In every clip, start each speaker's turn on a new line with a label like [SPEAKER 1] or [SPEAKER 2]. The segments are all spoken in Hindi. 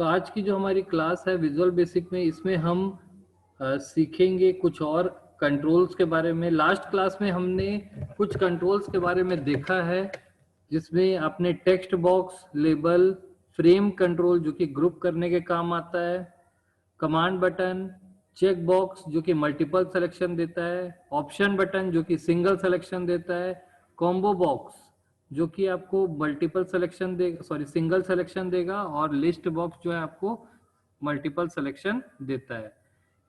[SPEAKER 1] तो आज की जो हमारी क्लास है विजुअल बेसिक में, इसमें हम सीखेंगे कुछ और कंट्रोल्स के बारे में। लास्ट क्लास में हमने कुछ कंट्रोल्स के बारे में देखा है, जिसमें आपने text box, label, frame control जो कि ग्रुप करने के काम आता है, कमांड बटन, चेक बॉक्स जो कि मल्टीपल सिलेक्शन देता है, ऑप्शन बटन जो कि सिंगल सिलेक्शन देता है, कॉम्बो बॉक्स जो कि आपको मल्टीपल सिलेक्शन देगा, सॉरी सिंगल सिलेक्शन देगा, और लिस्ट बॉक्स जो है आपको मल्टीपल सिलेक्शन देता है।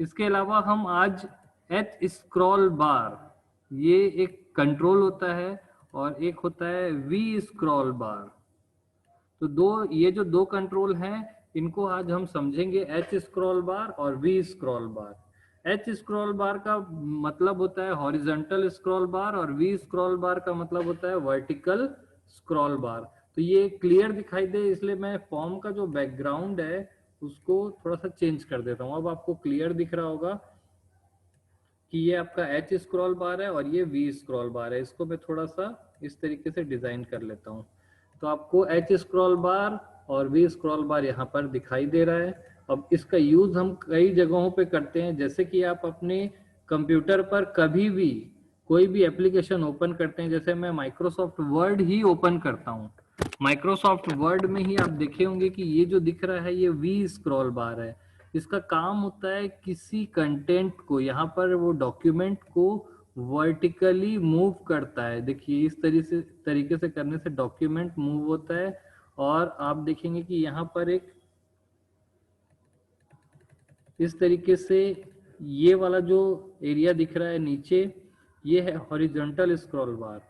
[SPEAKER 1] इसके अलावा हम आज एच स्क्रॉल बार, ये एक कंट्रोल होता है, और एक होता है वी स्क्रॉल बार। तो ये जो दो कंट्रोल हैं, इनको आज हम समझेंगे, एच स्क्रॉल बार और V scroll bar. H scroll bar का मतलब होता है हॉरिजॉन्टल स्क्रॉल बार, और वी स्क्रॉल बार का मतलब होता है वर्टिकल स्क्रॉल बार। तो ये क्लियर दिखाई दे, इसलिए मैं फॉर्म का जो बैकग्राउंड है उसको थोड़ा सा चेंज कर देता हूँ। अब आपको क्लियर दिख रहा होगा कि ये आपका एच स्क्रॉल बार है और ये वी स्क्रॉल बार है। इसको मैं थोड़ा सा इस तरीके से डिजाइन कर लेता हूँ, तो आपको एच स्क्रॉल बार और वी स्क्रॉल बार यहाँ पर दिखाई दे रहा है। अब इसका यूज हम कई जगहों पे करते हैं, जैसे कि आप अपने कंप्यूटर पर कभी भी कोई भी एप्लीकेशन ओपन करते हैं, जैसे मैं माइक्रोसॉफ्ट वर्ड ही ओपन करता हूँ, माइक्रोसॉफ्ट वर्ड में ही आप देखे होंगे कि ये जो दिख रहा है ये वी स्क्रॉल बार है। इसका काम होता है किसी कंटेंट को, यहाँ पर वो डॉक्यूमेंट को वर्टिकली मूव करता है। देखिए इस तरीके से करने से डॉक्यूमेंट मूव होता है, और आप देखेंगे कि यहाँ पर एक इस तरीके से ये वाला जो एरिया दिख रहा है नीचे, ये है हॉरिजॉन्टल स्क्रॉल बार,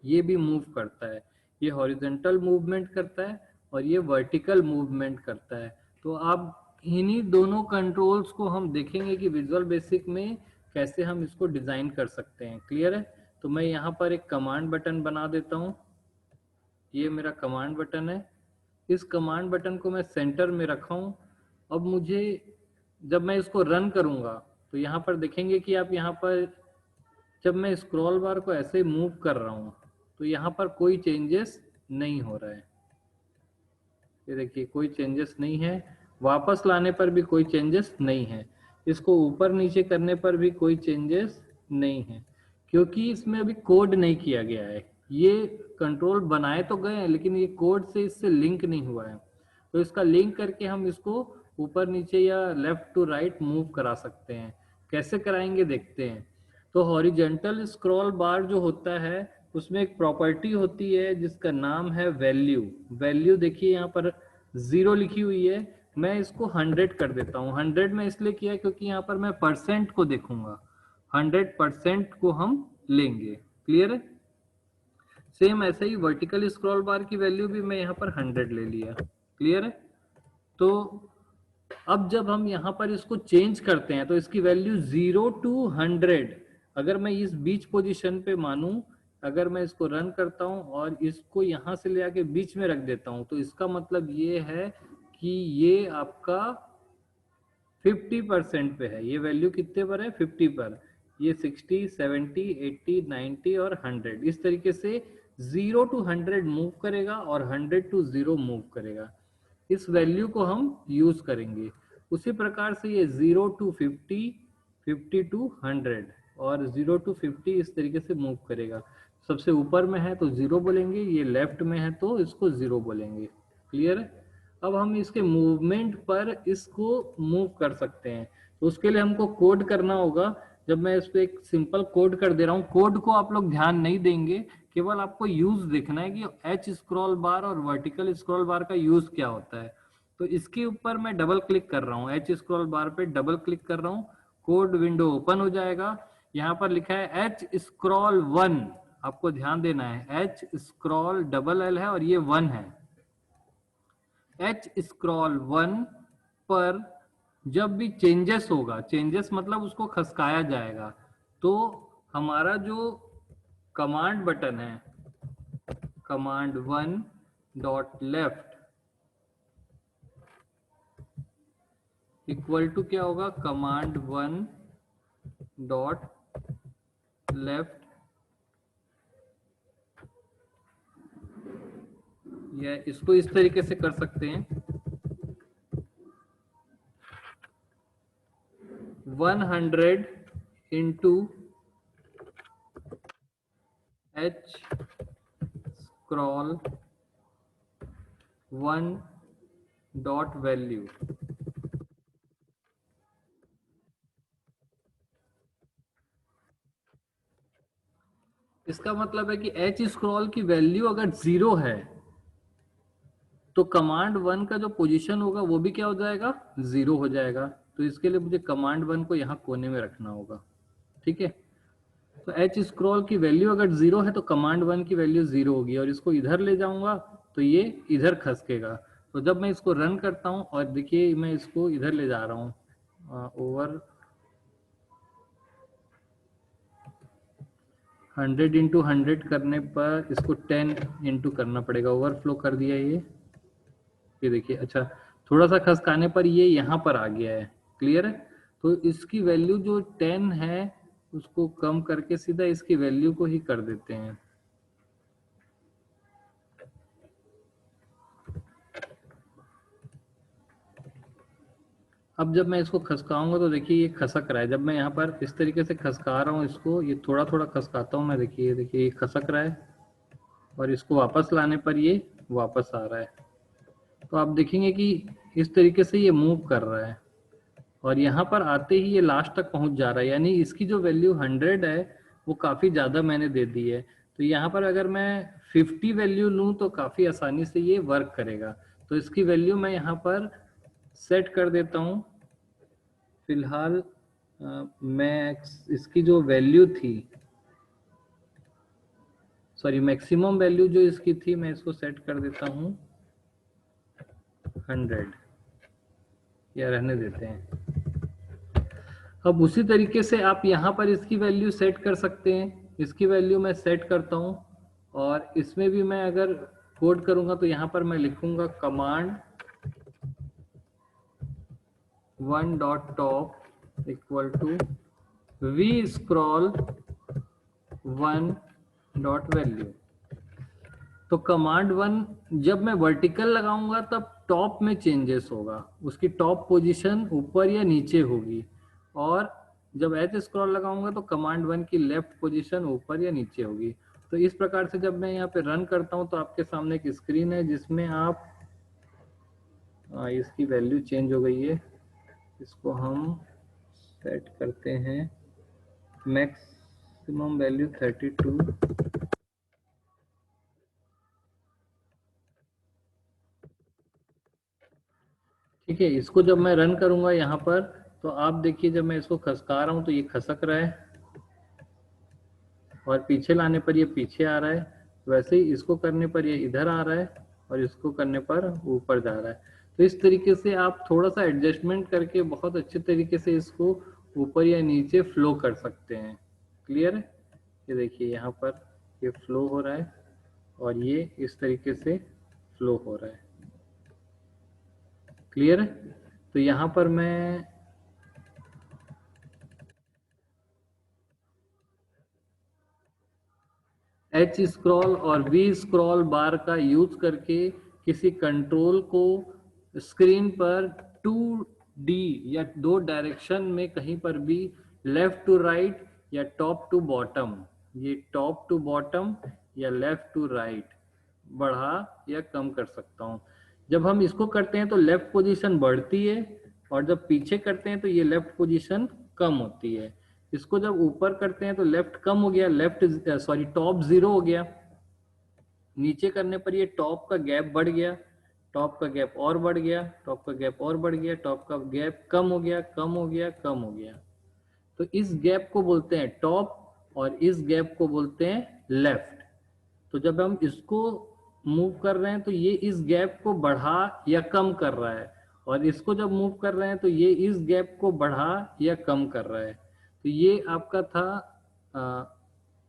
[SPEAKER 1] ये भी मूव करता है। ये हॉरिजॉन्टल मूवमेंट करता है और ये वर्टिकल मूवमेंट करता है। तो आप इन्हीं दोनों कंट्रोल्स को हम देखेंगे कि विजुअल बेसिक में कैसे हम इसको डिजाइन कर सकते हैं। क्लियर है? तो मैं यहाँ पर एक कमांड बटन बना देता हूँ। ये मेरा कमांड बटन है। इस कमांड बटन को मैं सेंटर में रखा हूँ। अब मुझे, जब मैं इसको रन करूंगा, तो यहाँ पर देखेंगे कि आप यहाँ पर, जब मैं स्क्रॉल बार को ऐसे मूव कर रहा हूँ तो यहाँ पर कोई चेंजेस नहीं हो रहा है। ये देखिए कोई चेंजेस नहीं है, वापस लाने पर भी कोई चेंजेस नहीं है, इसको ऊपर नीचे करने पर भी कोई चेंजेस नहीं है, क्योंकि इसमें अभी कोड नहीं किया गया है। ये कंट्रोल बनाए तो गए हैं, लेकिन ये कोड से इससे लिंक नहीं हुआ है। तो इसका लिंक करके हम इसको ऊपर नीचे या लेफ्ट टू राइट मूव करा सकते हैं। कैसे कराएंगे देखते हैं। तो हॉरिजॉन्टल स्क्रॉल बार जो होता है, उसमें एक प्रॉपर्टी होती है जिसका नाम है वैल्यू। वैल्यू देखिए यहाँ पर 0 लिखी हुई है, मैं इसको 100 कर देता हूँ। 100 में इसलिए किया क्योंकि यहाँ पर मैं परसेंट को देखूंगा, 100% को हम लेंगे। क्लियर है? सेम ऐसे ही वर्टिकल स्क्रॉल बार की वैल्यू भी मैं यहाँ पर 100 ले लिया। क्लियर है? तो अब जब हम यहाँ पर इसको चेंज करते हैं तो इसकी वैल्यू 0 to 100, अगर मैं इस बीच पोजीशन पे मानूं, अगर मैं इसको रन करता हूं और इसको यहाँ से ले आके बीच में रख देता हूं, तो इसका मतलब ये है कि ये आपका 50% पे है। ये वैल्यू कितने पर है? 50 पर। ये 60, 70, 80, 90 और 100, इस तरीके से 0 to 100 मूव करेगा और 100 to 0 मूव करेगा। इस वैल्यू को हम यूज करेंगे। उसी प्रकार से ये 0 to 50, 50 to 100 और 0 to 50 इस तरीके से मूव करेगा। सबसे ऊपर में है तो 0 बोलेंगे, ये लेफ्ट में है तो इसको 0 बोलेंगे। क्लियर है? अब हम इसके मूवमेंट पर इसको मूव कर सकते हैं, तो उसके लिए हमको कोड करना होगा। जब मैं इस पे एक सिंपल कोड कर दे रहा हूँ, कोड को आप लोग ध्यान नहीं देंगे, केवल आपको यूज देखना है कि एच स्क्रॉल बार और वर्टिकल स्क्रॉल बार का यूज क्या होता है। तो इसके ऊपर मैं डबल क्लिक कर रहा हूँ, एच स्क्रॉल बार पे डबल क्लिक कर रहा हूँ, कोड विंडो ओपन हो जाएगा। यहाँ पर लिखा है एच स्क्रॉल 1, आपको ध्यान देना है, एच स्क्रॉल डबल एल है और ये 1 है। एच स्क्रॉल 1 पर जब भी चेंजेस होगा, चेंजेस मतलब उसको खसकाया जाएगा, तो हमारा जो कमांड बटन है, command 1 dot left equal to क्या होगा? कमांड 1 डॉट लेफ्ट, या इसको इस तरीके से कर सकते हैं, 100 into h scroll 1 dot value। इसका मतलब है कि h स्क्रॉल की वैल्यू अगर 0 है तो कमांड 1 का जो पोजीशन होगा वो भी क्या हो जाएगा, 0 हो जाएगा। तो इसके लिए मुझे कमांड 1 को यहाँ कोने में रखना होगा, ठीक है। तो h स्क्रॉल की वैल्यू अगर 0 है तो कमांड 1 की वैल्यू 0 होगी, और इसको इधर ले जाऊंगा तो ये इधर खसकेगा। तो जब मैं इसको रन करता हूँ, और देखिए मैं इसको इधर ले जा रहा हूँ, ओवर 100 इंटू 100 करने पर इसको 10 इंटू करना पड़ेगा, ओवरफ्लो कर दिया ये देखिए। अच्छा, थोड़ा सा खसकाने पर ये यहाँ पर आ गया है, क्लियर है। तो इसकी वैल्यू जो 10 है उसको कम करके सीधा इसकी वैल्यू को ही कर देते हैं। अब जब मैं इसको खसकाऊंगा तो देखिए ये खसक रहा है। जब मैं यहाँ पर इस तरीके से खसका रहा हूँ इसको, ये थोड़ा थोड़ा खसकाता हूँ मैं, देखिए ये खसक रहा है, और इसको वापस लाने पर ये वापस आ रहा है। तो आप देखेंगे कि इस तरीके से ये मूव कर रहा है, और यहाँ पर आते ही ये लास्ट तक पहुंच जा रहा है। यानी इसकी जो वैल्यू 100 है वो काफ़ी ज़्यादा मैंने दे दी है। तो यहाँ पर अगर मैं 50 वैल्यू लूँ तो काफ़ी आसानी से ये वर्क करेगा। तो इसकी वैल्यू मैं यहाँ पर सेट कर देता हूँ। फिलहाल मैं इसकी जो वैल्यू थी, सॉरी मैक्सिमम वैल्यू जो इसकी थी, मैं इसको सेट कर देता हूँ 100, या रहने देते हैं। अब उसी तरीके से आप यहाँ पर इसकी वैल्यू सेट कर सकते हैं। इसकी वैल्यू मैं सेट करता हूँ, और इसमें भी मैं अगर कोड करूँगा तो यहाँ पर मैं लिखूँगा command 1 dot top equal to v scroll 1 dot value. तो कमांड 1 जब मैं वर्टिकल लगाऊंगा तब टॉप में चेंजेस होगा, उसकी टॉप पोजीशन ऊपर या नीचे होगी, और जब एच स्क्रॉल लगाऊंगा तो कमांड 1 की लेफ्ट पोजीशन ऊपर या नीचे होगी। तो इस प्रकार से जब मैं यहाँ पे रन करता हूँ तो आपके सामने एक स्क्रीन है जिसमें आप इसकी वैल्यू चेंज हो गई है, इसको हम सेट करते हैं मैक्सिमम वैल्यू 32। ठीक है, इसको जब मैं रन करूंगा यहाँ पर तो आप देखिए जब मैं इसको खसका रहा हूँ तो ये खसक रहा है, और पीछे लाने पर ये पीछे आ रहा है। वैसे ही इसको करने पर ये इधर आ रहा है, और इसको करने पर ऊपर जा रहा है। तो इस तरीके से आप थोड़ा सा एडजस्टमेंट करके बहुत अच्छे तरीके से इसको ऊपर या नीचे फ्लो कर सकते हैं। क्लियर है? ये देखिए यहाँ पर ये फ्लो हो रहा है, और ये इस तरीके से फ्लो हो रहा है। क्लियर है? तो यहाँ पर मैं एच स्क्रॉल और वी स्क्रॉल बार का यूज करके किसी कंट्रोल को स्क्रीन पर 2D या 2 डायरेक्शन में कहीं पर भी लेफ्ट टू राइट या टॉप टू बॉटम, ये टॉप टू बॉटम या लेफ्ट टू राइट बढ़ा या कम कर सकता हूँ। जब हम इसको करते हैं तो लेफ्ट पोजीशन बढ़ती है, और जब पीछे करते हैं तो ये लेफ्ट पोजीशन कम होती है। इसको जब ऊपर करते हैं तो लेफ्ट कम हो गया, टॉप 0 हो गया। नीचे करने पर ये टॉप का गैप बढ़ गया, टॉप का गैप और बढ़ गया, टॉप का गैप और बढ़ गया, टॉप का गैप कम हो गया, कम हो गया, कम हो गया। तो इस गैप को बोलते हैं टॉप, और इस गैप को बोलते हैं लेफ्ट। तो जब हम इसको मूव कर रहे हैं तो ये इस गैप को बढ़ा या कम कर रहा है, और इसको जब मूव कर रहे हैं तो ये इस गैप को बढ़ा या कम कर रहा है। तो ये आपका था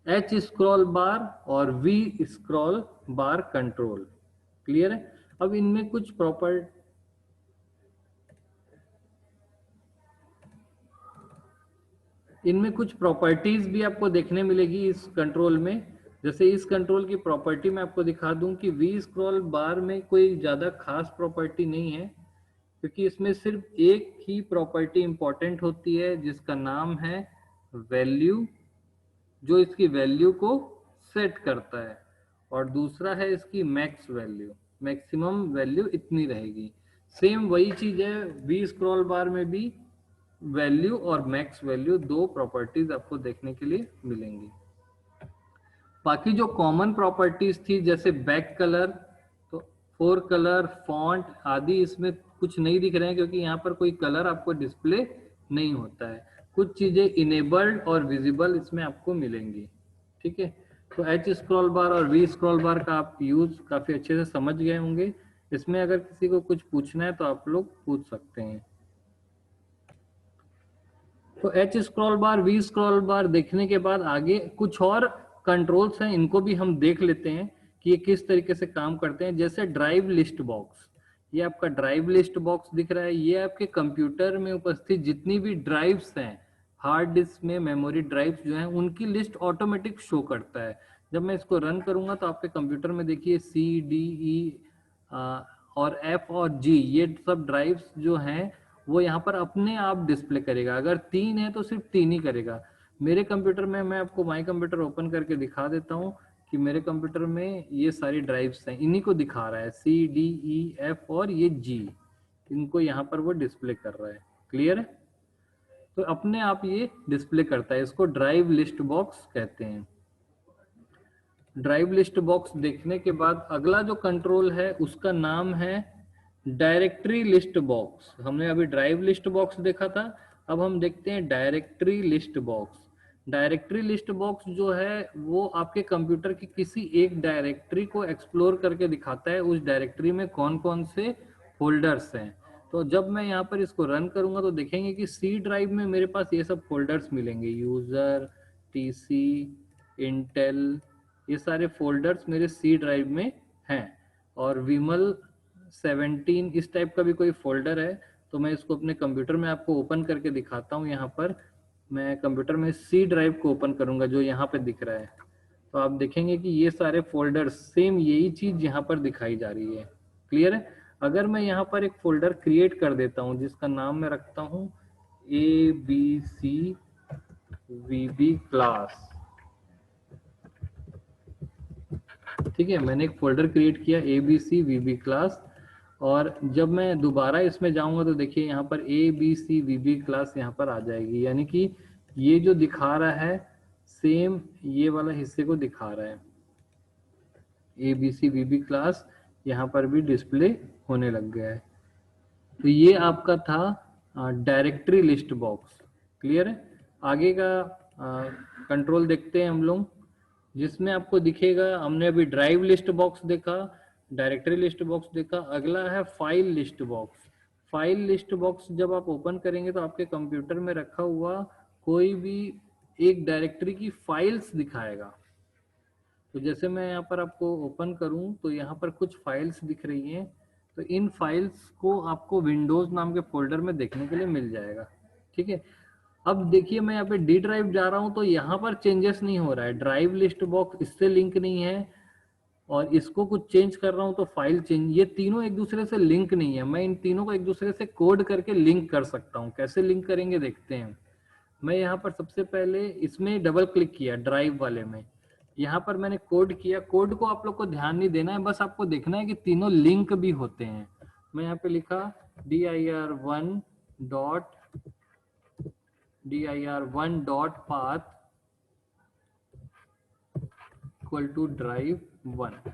[SPEAKER 1] एच स्क्रॉल बार और V scroll bar control. Clear है? अब इनमें कुछ प्रॉपर्टीज भी आपको देखने मिलेगी इस कंट्रोल में। जैसे इस कंट्रोल की प्रॉपर्टी मैं आपको दिखा दूं कि वी स्क्रॉल बार में कोई ज़्यादा खास प्रॉपर्टी नहीं है। क्योंकि इसमें सिर्फ एक ही प्रॉपर्टी इंपॉर्टेंट होती है जिसका नाम है वैल्यू, जो इसकी वैल्यू को सेट करता है, और दूसरा है इसकी मैक्स वैल्यू, मैक्सिमम वैल्यू इतनी रहेगी। सेम वही चीज है वी स्क्रॉल बार में भी, वैल्यू और मैक्स वैल्यू दो प्रॉपर्टीज आपको देखने के लिए मिलेंगी। बाकी जो कॉमन प्रॉपर्टीज थी जैसे बैक कलर, तो फोर कलर, फॉन्ट आदि इसमें कुछ नहीं दिख रहे हैं क्योंकि यहाँ पर कोई कलर आपको डिस्प्ले नहीं होता है। कुछ चीजें इनेबल्ड और विजिबल इसमें आपको मिलेंगी। ठीक है, तो एच स्क्रॉल बार और वी स्क्रॉल बार का आप यूज काफी अच्छे से समझ गए होंगे। इसमें अगर किसी को कुछ पूछना है तो आप लोग पूछ सकते हैं। तो H scroll bar, V scroll bar देखने के बाद आगे कुछ और कंट्रोल्स हैं, इनको भी हम देख लेते हैं कि ये किस तरीके से काम करते हैं। जैसे ड्राइव लिस्ट बॉक्स, ये आपका ड्राइव लिस्ट बॉक्स दिख रहा है, ये आपके कंप्यूटर में उपस्थित जितनी भी ड्राइव्स हैं, हार्ड डिस्क में मेमोरी ड्राइव्स जो हैं, उनकी लिस्ट ऑटोमेटिक शो करता है। जब मैं इसको रन करूंगा तो आपके कंप्यूटर में देखिए सी डी ई और एफ और जी, ये सब ड्राइव्स जो हैं वो यहाँ पर अपने आप डिस्प्ले करेगा। अगर 3 है तो सिर्फ 3 ही करेगा। मेरे कंप्यूटर में, मैं आपको माई कंप्यूटर ओपन करके दिखा देता हूँ कि मेरे कंप्यूटर में ये सारी ड्राइव्स हैं, इन्हीं को दिखा रहा है, सी डी ई एफ और ये जी, इनको यहाँ पर वो डिस्प्ले कर रहा है। क्लियर है? तो अपने आप ये डिस्प्ले करता है, इसको ड्राइव लिस्ट बॉक्स कहते हैं। ड्राइव लिस्ट बॉक्स देखने के बाद अगला जो कंट्रोल है उसका नाम है डायरेक्टरी लिस्ट बॉक्स। हमने अभी ड्राइव लिस्ट बॉक्स देखा था, अब हम देखते हैं directory list box. Directory list box जो है वो आपके कंप्यूटर की किसी एक डायरेक्टरी को एक्सप्लोर करके दिखाता है, उस डायरेक्टरी में कौन कौन से फोल्डर्स हैं। तो जब मैं यहाँ पर इसको रन करूंगा तो देखेंगे कि सी ड्राइव में मेरे पास ये सब फोल्डर्स मिलेंगे, यूजर, टीसी, इंटेल, ये सारे फोल्डर्स मेरे सी ड्राइव में हैं। और विमल 17 इस टाइप का भी कोई फोल्डर है, तो मैं इसको अपने कंप्यूटर में आपको ओपन करके दिखाता हूँ। यहाँ पर मैं कंप्यूटर में सी ड्राइव को ओपन करूंगा जो यहाँ पे दिख रहा है, तो आप देखेंगे कि ये सारे फोल्डर्स सेम यही चीज यहाँ पर दिखाई जा रही है। क्लियर है? अगर मैं यहाँ पर एक फोल्डर क्रिएट कर देता हूँ जिसका नाम मैं रखता हूँ ABC VB क्लास, ठीक है, मैंने एक फोल्डर क्रिएट किया ABC VB क्लास, और जब मैं दोबारा इसमें जाऊंगा तो देखिए यहाँ पर ABC VB क्लास यहाँ पर आ जाएगी, यानी कि ये जो दिखा रहा है सेम ये वाला हिस्से को दिखा रहा है। ABC VB क्लास यहाँ पर भी डिस्प्ले होने लग गया है। तो ये आपका था डायरेक्टरी लिस्ट बॉक्स। क्लियर है? आगे का कंट्रोल देखते हैं हम लोग, जिसमें आपको दिखेगा, हमने अभी ड्राइव लिस्ट बॉक्स देखा, डायरेक्टरी लिस्ट बॉक्स देखा, अगला है file list box. File list box जब आप ओपन करेंगे तो आपके कंप्यूटर में रखा हुआ कोई भी एक डायरेक्टरी की फाइल्स दिखाएगा। तो जैसे मैं यहाँ पर आपको ओपन करूं तो यहाँ पर कुछ फाइल्स दिख रही हैं, तो इन फाइल्स को आपको विंडोज नाम के फोल्डर में देखने के लिए मिल जाएगा। ठीक है, अब देखिए मैं यहाँ पे डी ड्राइव जा रहा हूं तो यहाँ पर चेंजेस नहीं हो रहा है, ड्राइव लिस्ट बॉक्स इससे लिंक नहीं है, और इसको कुछ चेंज कर रहा हूं तो फाइल चेंज, ये तीनों एक दूसरे से लिंक नहीं है। मैं इन तीनों को एक दूसरे से कोड करके लिंक कर सकता हूँ। कैसे लिंक करेंगे देखते हैं। मैं यहाँ पर सबसे पहले इसमें डबल क्लिक किया ड्राइव वाले में, यहाँ पर मैंने कोड किया। कोड को आप लोग को ध्यान नहीं देना है, बस आपको देखना है कि तीनों लिंक भी होते हैं। मैं यहाँ पे लिखा dir1 dot path equal to drive 1।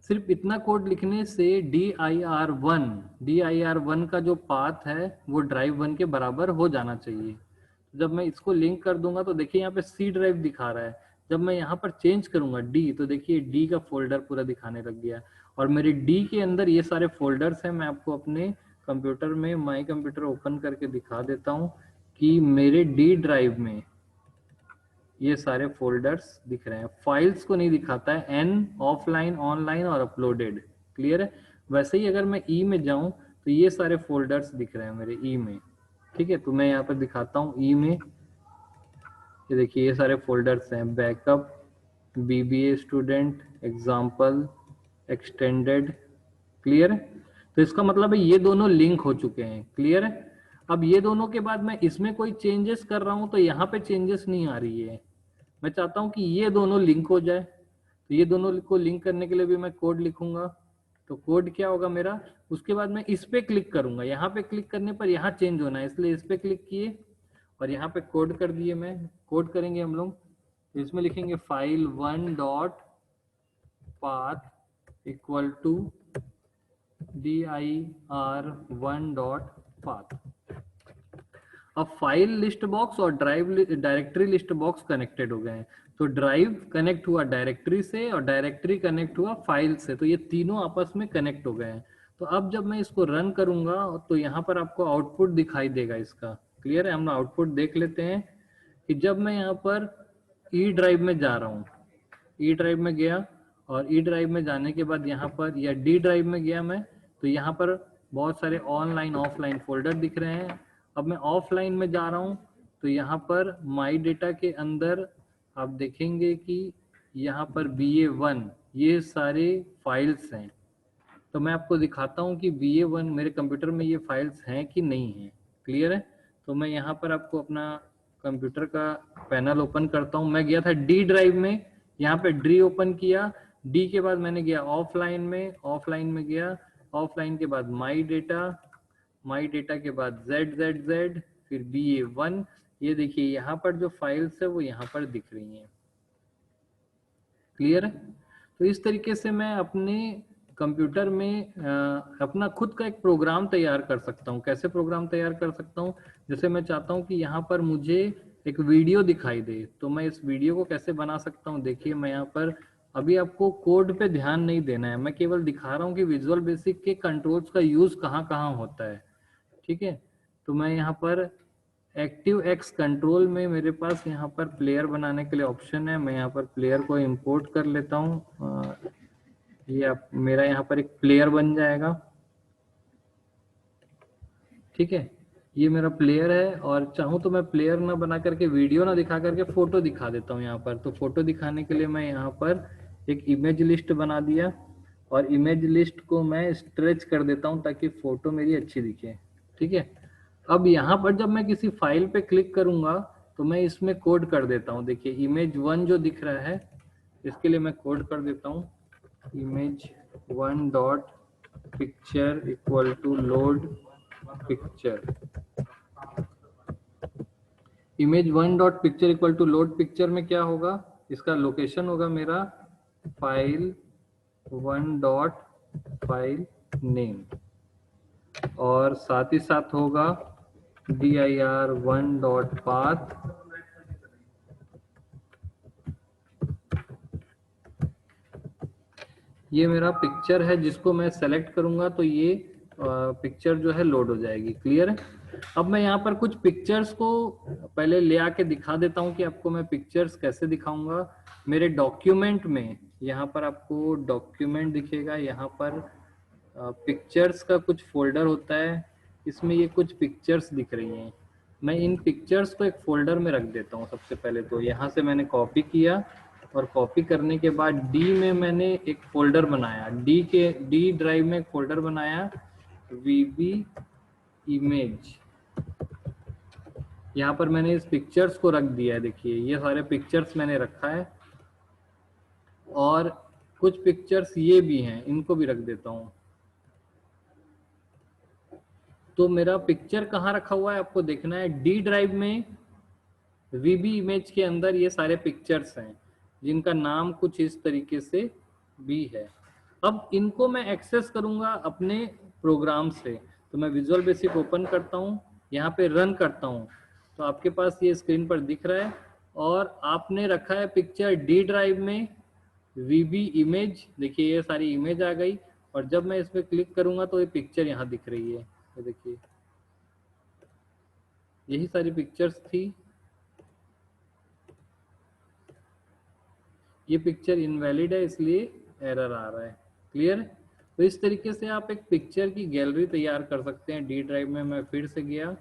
[SPEAKER 1] सिर्फ इतना कोड लिखने से dir1 का जो पाथ है वो ड्राइव 1 के बराबर हो जाना चाहिए। जब मैं इसको लिंक कर दूंगा तो देखिए यहाँ पे सी ड्राइव दिखा रहा है। जब मैं यहाँ पर चेंज करूंगा डी, तो देखिए डी का फोल्डर पूरा दिखाने लग गया, और मेरे डी के अंदर ये सारे फोल्डर्स हैं। मैं आपको अपने कंप्यूटर में माई कंप्यूटर ओपन करके दिखा देता हूँ कि मेरे डी ड्राइव में ये सारे फोल्डर्स दिख रहे हैं। फाइल्स को नहीं दिखाता है, एन, ऑफलाइन, ऑनलाइन और अपलोडेड। क्लियर है? वैसे ही अगर मैं ई में जाऊं तो ये सारे फोल्डर्स दिख रहे हैं मेरे ई में। ठीक है, तो मैं यहाँ पर दिखाता हूँ ई में, ये देखिए ये सारे फोल्डर्स हैं, backup, BBA student, example, extended. Clear है? तो इसका मतलब है ये दोनों लिंक हो चुके हैं। क्लियर है? अब ये दोनों के बाद मैं इसमें कोई चेंजेस कर रहा हूं तो यहाँ पे चेंजेस नहीं आ रही है। मैं चाहता हूं कि ये दोनों लिंक हो जाए, तो ये दोनों को लिंक करने के लिए भी मैं कोड लिखूंगा। तो कोड क्या होगा मेरा, उसके बाद मैं इस पे क्लिक करूंगा, यहाँ पे क्लिक करने पर यहाँ चेंज होना है, इसलिए इस पे क्लिक किए और यहाँ पे कोड कर दिए। मैं कोड करेंगे हम लोग, तो इसमें लिखेंगे file one dot path equal to dir one dot path. अब फाइल लिस्ट बॉक्स और डायरेक्टरी लिस्ट बॉक्स कनेक्टेड हो गए हैं। तो ड्राइव कनेक्ट हुआ डायरेक्टरी से और डायरेक्टरी कनेक्ट हुआ फाइल से, तो ये तीनों आपस में कनेक्ट हो गए हैं। तो अब जब मैं इसको रन करूंगा तो यहाँ पर आपको आउटपुट दिखाई देगा इसका। क्लियर है? हम आउटपुट देख लेते हैं कि जब मैं यहाँ पर ई ड्राइव में जा रहा हूँ, ई ड्राइव में गया और ई ड्राइव में जाने के बाद यहाँ पर, या डी ड्राइव में गया मैं, तो यहाँ पर बहुत सारे ऑनलाइन ऑफलाइन फोल्डर दिख रहे हैं। अब मैं ऑफलाइन में जा रहा हूँ तो यहाँ पर माई डेटा के अंदर आप देखेंगे कि यहाँ पर BA1 ये सारे फाइल्स हैं। तो मैं आपको दिखाता हूँ कि BA1 मेरे कंप्यूटर में ये फाइल्स हैं कि नहीं है। क्लियर है? तो मैं यहाँ पर आपको अपना कंप्यूटर का पैनल ओपन करता हूँ। मैं गया था डी ड्राइव में, यहाँ पे डी ओपन किया, डी के बाद मैंने गया ऑफलाइन में, ऑफलाइन में गया, ऑफलाइन के बाद माई डेटा के बाद ZZZ, फिर BA1। ये देखिए यहाँ पर जो फाइल्स है वो यहाँ पर दिख रही हैं। क्लियर है? तो इस तरीके से मैं अपने कंप्यूटर में अपना खुद का एक प्रोग्राम तैयार कर सकता हूँ। कैसे प्रोग्राम तैयार कर सकता हूँ? जैसे मैं चाहता हूँ कि यहाँ पर मुझे एक वीडियो दिखाई दे, तो मैं इस वीडियो को कैसे बना सकता हूँ? देखिए मैं यहाँ पर, अभी आपको कोड पे ध्यान नहीं देना है, मैं केवल दिखा रहा हूँ कि विजुअल बेसिक के कंट्रोल्स का यूज कहाँ कहाँ होता है। ठीक है? तो मैं यहाँ पर एक्टिव एक्स कंट्रोल में मेरे पास यहाँ पर प्लेयर बनाने के लिए ऑप्शन है। मैं यहाँ पर प्लेयर को इंपोर्ट कर लेता हूँ। ये मेरा यहाँ पर एक प्लेयर बन जाएगा। ठीक है? ये मेरा प्लेयर है और चाहूँ तो मैं प्लेयर ना बना करके, वीडियो ना दिखा करके फोटो दिखा देता हूँ यहाँ पर। तो फोटो दिखाने के लिए मैं यहाँ पर एक इमेज लिस्ट बना दिया और इमेज लिस्ट को मैं स्ट्रेच कर देता हूँ ताकि फोटो मेरी अच्छी दिखे। ठीक है? अब यहाँ पर जब मैं किसी फाइल पे क्लिक करूंगा तो मैं इसमें कोड कर देता हूँ। देखिए image1 जो दिख रहा है, इसके लिए मैं कोड कर देता हूँ image1 dot picture equal to load picture. image1 dot picture equal to load picture में क्या होगा, इसका लोकेशन होगा मेरा file one dot file name, और साथ ही साथ होगा dir1 डॉट पाथ ये मेरा पिक्चर है जिसको मैं सेलेक्ट करूंगा तो ये पिक्चर जो है लोड हो जाएगी। क्लियर है? अब मैं यहाँ पर कुछ पिक्चर्स को पहले ले आके दिखा देता हूँ कि आपको मैं पिक्चर्स कैसे दिखाऊंगा। मेरे डॉक्यूमेंट में यहाँ पर आपको डॉक्यूमेंट दिखेगा, यहाँ पर पिक्चर्स का कुछ फोल्डर होता है, इसमें ये कुछ पिक्चर्स दिख रही हैं। मैं इन पिक्चर्स को एक फोल्डर में रख देता हूँ। सबसे पहले तो यहाँ से मैंने कॉपी किया और कॉपी करने के बाद डी में मैंने एक फोल्डर बनाया, डी ड्राइव में एक फोल्डर बनाया VB इमेज। यहाँ पर मैंने इस पिक्चर्स को रख दिया है। देखिए ये सारे पिक्चर्स मैंने रखा है और कुछ पिक्चर्स ये भी हैं, इनको भी रख देता हूँ। तो मेरा पिक्चर कहाँ रखा हुआ है आपको देखना है, डी ड्राइव में VB इमेज के अंदर ये सारे पिक्चर्स हैं जिनका नाम कुछ इस तरीके से भी है। अब इनको मैं एक्सेस करूंगा अपने प्रोग्राम से, तो मैं विजुअल बेसिक ओपन करता हूँ, यहाँ पे रन करता हूँ, तो आपके पास ये स्क्रीन पर दिख रहा है और आपने रखा है पिक्चर डी ड्राइव में VB इमेज। देखिए ये सारी इमेज आ गई और जब मैं इस पर क्लिक करूंगा तो ये पिक्चर यहाँ दिख रही है। तो देखिए यही सारी पिक्चर्स थी। ये पिक्चर इनवैलिड है इसलिए एरर आ रहा है। क्लियर? तो इस तरीके से आप एक पिक्चर की गैलरी तैयार कर सकते हैं। डी ड्राइव में मैं फिर से गया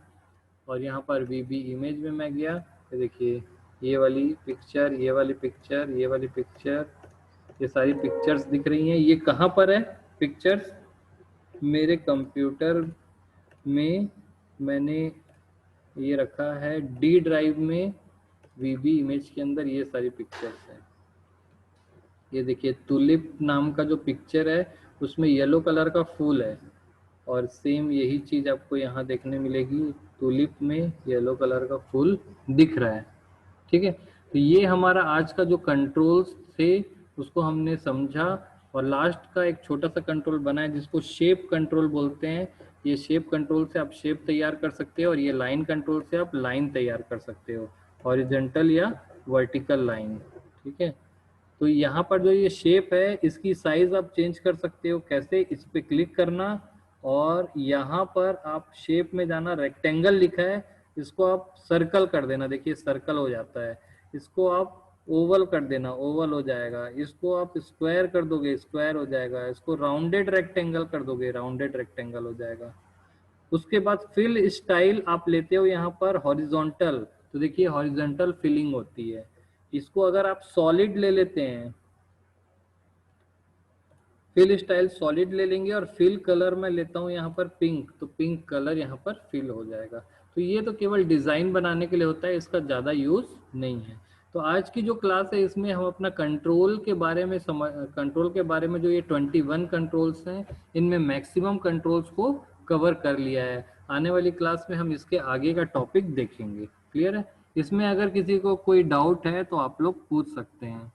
[SPEAKER 1] और यहाँ पर VB इमेज में मैं गया, तो देखिए ये वाली पिक्चर, ये वाली पिक्चर, ये वाली पिक्चर, ये सारी पिक्चर्स दिख रही हैं। ये कहाँ पर है पिक्चर्स? मेरे कंप्यूटर में मैंने ये रखा है डी ड्राइव में, वीबी इमेज के अंदर ये सारी पिक्चर्स हैं। ये देखिए टुलिप नाम का जो पिक्चर है उसमें येलो कलर का फूल है, और सेम यही चीज आपको यहाँ देखने मिलेगी, टुलिप में येलो कलर का फूल दिख रहा है। ठीक है, तो ये हमारा आज का जो कंट्रोल्स थे उसको हमने समझा, और लास्ट का एक छोटा सा कंट्रोल बना है जिसको शेप कंट्रोल बोलते हैं। ये शेप कंट्रोल से आप शेप तैयार कर सकते हो, और ये लाइन कंट्रोल से आप लाइन तैयार कर सकते हो, हॉरिजॉन्टल या वर्टिकल लाइन। ठीक है, तो यहाँ पर जो ये शेप है इसकी साइज आप चेंज कर सकते हो। कैसे? इस पे क्लिक करना और यहाँ पर आप शेप में जाना, रेक्टेंगल लिखा है इसको आप सर्कल कर देना, देखिए सर्कल हो जाता है। इसको आप ओवल कर देना, ओवल हो जाएगा। इसको आप स्क्वायर कर दोगे, स्क्वायर हो जाएगा। इसको राउंडेड रेक्टेंगल कर दोगे, राउंडेड रेक्टेंगल हो जाएगा। उसके बाद फिल स्टाइल आप लेते हो यहाँ पर हॉरिजॉन्टल, तो देखिए हॉरिजॉन्टल फिलिंग होती है। इसको अगर आप सॉलिड ले लेते हैं, फिल स्टाइल सॉलिड ले लेंगे, और फिल कलर मैं लेता हूँ यहाँ पर पिंक, तो पिंक कलर यहाँ पर फिल हो जाएगा। तो ये तो केवल डिजाइन बनाने के लिए होता है, इसका ज्यादा यूज नहीं है। तो आज की जो क्लास है इसमें हम अपना कंट्रोल के बारे में कंट्रोल के बारे में जो ये 21 कंट्रोल्स हैं इनमें मैक्सिमम कंट्रोल्स को कवर कर लिया है। आने वाली क्लास में हम इसके आगे का टॉपिक देखेंगे। क्लियर है? इसमें अगर किसी को कोई डाउट है तो आप लोग पूछ सकते हैं।